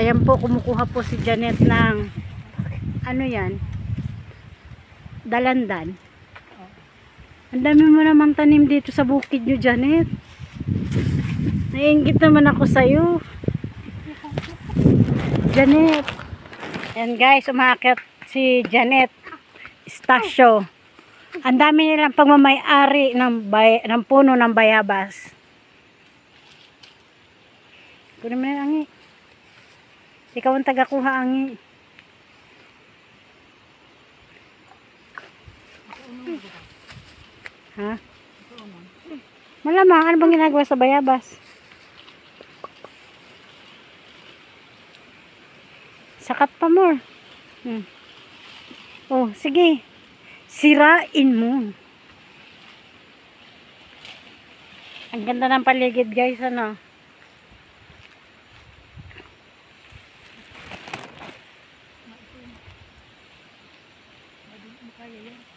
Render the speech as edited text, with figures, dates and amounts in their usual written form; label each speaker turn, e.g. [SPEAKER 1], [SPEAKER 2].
[SPEAKER 1] Ayan po, kumukuha po si Janet ng ano yan, dalandan. Ang dami mo namang tanim dito sa bukid nyo, Janet. Naiinggit naman ako sa'yo, Janet. Ayan guys, umakyat si Janet Estacio. Ang dami nilang pagmamay-ari ng puno ng bayabas. Kunin mo na, Angi. Ikaw ang tagakuha, Angi. Ha? Malamang, ano bang ginagawa sa bayabas? Sakat pa more. Oh, sige. Sirain mo. Ang ganda ng paligid, guys, ano? Kaya yan.